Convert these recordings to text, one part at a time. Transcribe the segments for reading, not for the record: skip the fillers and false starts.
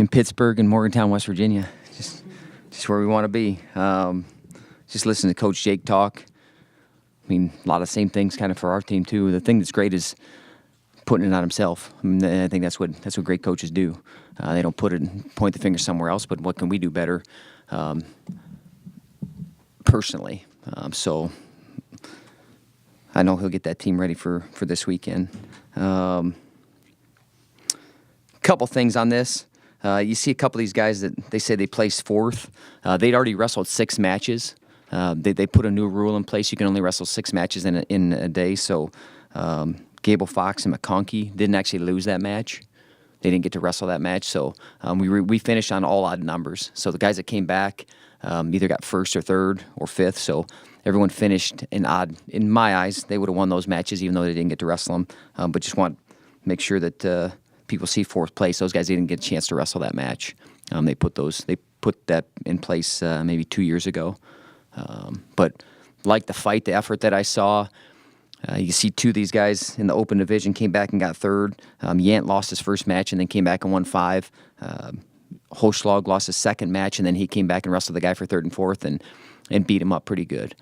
in Pittsburgh and Morgantown, West Virginia. Just where we want to be. Just listen to Coach Jake talk. I mean, a lot of the same things kind of for our team too. The thing that's great is putting it on himself. I mean, I think that's what great coaches do. They don't point the finger somewhere else, but what can we do better personally? So I know he'll get that team ready for this weekend. Couple things on this. You see a couple of these guys that they say they placed fourth. They'd already wrestled 6 matches. They put a new rule in place. You can only wrestle 6 matches in a day. So Gable Fox and McConkey didn't actually lose that match. They didn't get to wrestle that match. So we finished on all odd numbers. So the guys that came back either got first or third or fifth. So everyone finished in odd. In my eyes, they would have won those matches even though they didn't get to wrestle them. But just want to make sure that people see fourth place. Those guys didn't get a chance to wrestle that match. They put that in place maybe 2 years ago. But like the fight, the effort that I saw, you see 2 of these guys in the open division came back and got third. Yant lost his first match and then came back and won 5. Hochschlag lost his second match and then he came back and wrestled the guy for third and fourth and beat him up pretty good.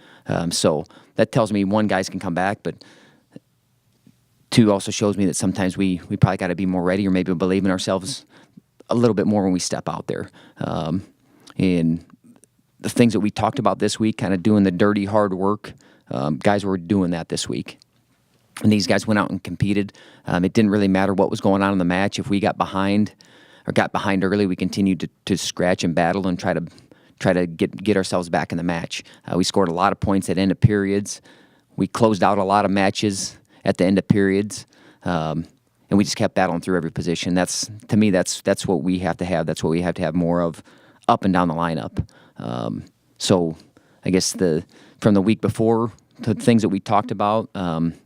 So that tells me 1, guys can come back, but 2 also shows me that sometimes we probably got to be more ready or maybe believe in ourselves a little bit more when we step out there. And the things that we talked about this week, kind of doing the dirty, hard work, guys were doing that this week. And these guys went out and competed. It didn't really matter what was going on in the match. If we got behind early, we continued to scratch and battle and try to get ourselves back in the match. We scored a lot of points at end of periods. We closed out a lot of matches at the end of periods, and we just kept battling through every position. To me, that's what we have to have. That's what we have to have more of up and down the lineup. So I guess from the week before, the things that we talked about,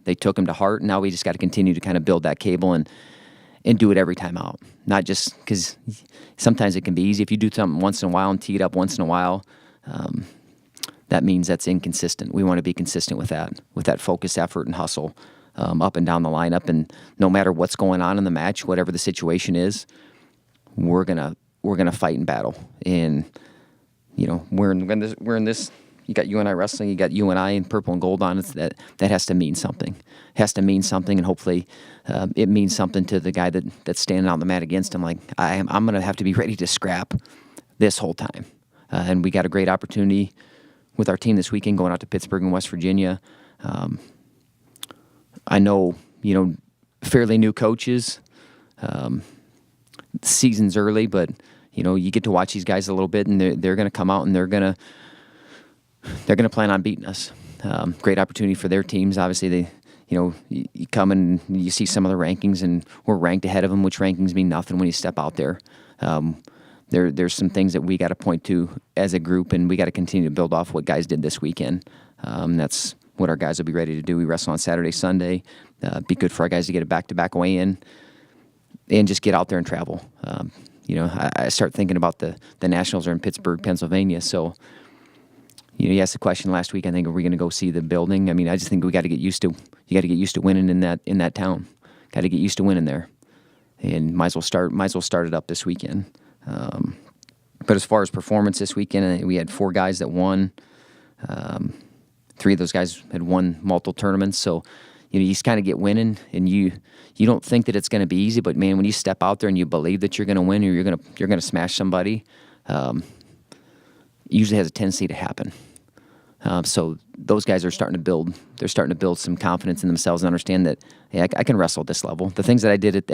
they took them to heart. Now we just got to continue to kind of build that cable and do it every time out. Not just because sometimes it can be easy. If you do something once in a while and tee it up once in a while, that means that's inconsistent. We want to be consistent with that focus, effort, and hustle up and down the lineup. And no matter what's going on in the match, whatever the situation is, we're gonna fight and battle. And we're in this. You got UNI Wrestling, you got UNI in purple and gold on it. That has to mean something. It has to mean something, and hopefully it means something to the guy that's standing on the mat against him. Like I'm going to have to be ready to scrap this whole time. And we got a great opportunity with our team this weekend going out to Pittsburgh and West Virginia. I know, fairly new coaches. Season's early, but you get to watch these guys a little bit, and they're going to come out and they're going to plan on beating us. Great opportunity for their teams. Obviously, you come and you see some of the rankings, and we're ranked ahead of them, which rankings mean nothing when you step out there. There's some things that we got to point to as a group, and we got to continue to build off what guys did this weekend. That's what our guys will be ready to do. We wrestle on Saturday, Sunday. Be good for our guys to get a back-to-back weigh-in and just get out there and travel. I start thinking about the Nationals are in Pittsburgh, Pennsylvania, so you asked the question last week. I think, are we going to go see the building? I mean, I just think we got to get used to. You got to get used to winning in that town. Got to get used to winning there, and might as well start it up this weekend. But as far as performance this weekend, we had 4 guys that won. 3 of those guys had won multiple tournaments. So you just kind of get winning, and you don't think that it's going to be easy. But man, when you step out there and you believe that you're going to win or you're going to smash somebody, it usually has a tendency to happen. So those guys are starting to build. They're starting to build some confidence in themselves and understand that I can wrestle at this level. The things that I did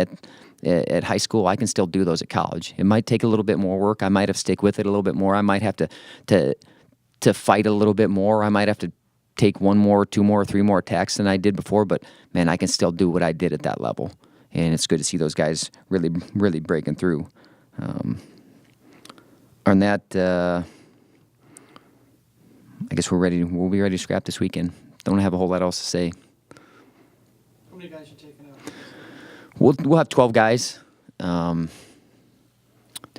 at high school, I can still do those at college. It might take a little bit more work. I might have to stick with it a little bit more. I might have to fight a little bit more. I might have to take 1 more, 2 more, 3 more attacks than I did before. But man, I can still do what I did at that level, and it's good to see those guys really, really breaking through. On that. I guess we'll be ready to scrap this weekend. Don't have a whole lot else to say. How many guys are taking out? We'll have 12 guys. To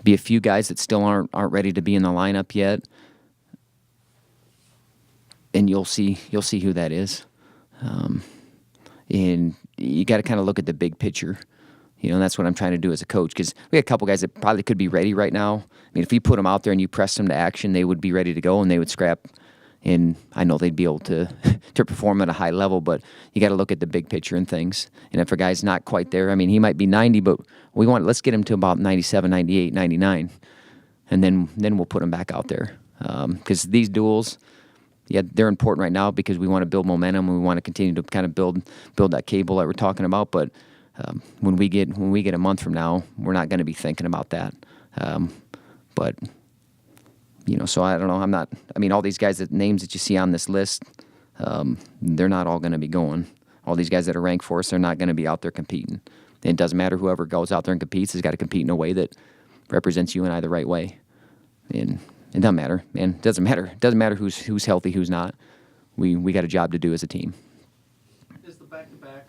be a few guys that still aren't ready to be in the lineup yet, and you'll see who that is. And you got to kind of look at the big picture. That's what I'm trying to do as a coach, because we had a couple guys that probably could be ready right now. I mean, if you put them out there and you press them to action, they would be ready to go and they would scrap. And I know they'd be able to to perform at a high level, but you got to look at the big picture and things. And if a guy's not quite there, I mean, he might be 90, but let's get him to about 97, 98, 99, and then we'll put him back out there. Because these duels, yeah, they're important right now because we want to build momentum. We want to continue to kind of build that cable that we're talking about. But when we get a month from now, we're not going to be thinking about that. But so I don't know. All these guys, names that you see on this list, they're not all going to be going. All these guys that are ranked for us, they're not going to be out there competing. And it doesn't matter. Whoever goes out there and competes has got to compete in a way that represents UNI the right way. And it doesn't matter, man. It doesn't matter. It doesn't matter who's healthy, who's not. We got a job to do as a team. Is the back-to-back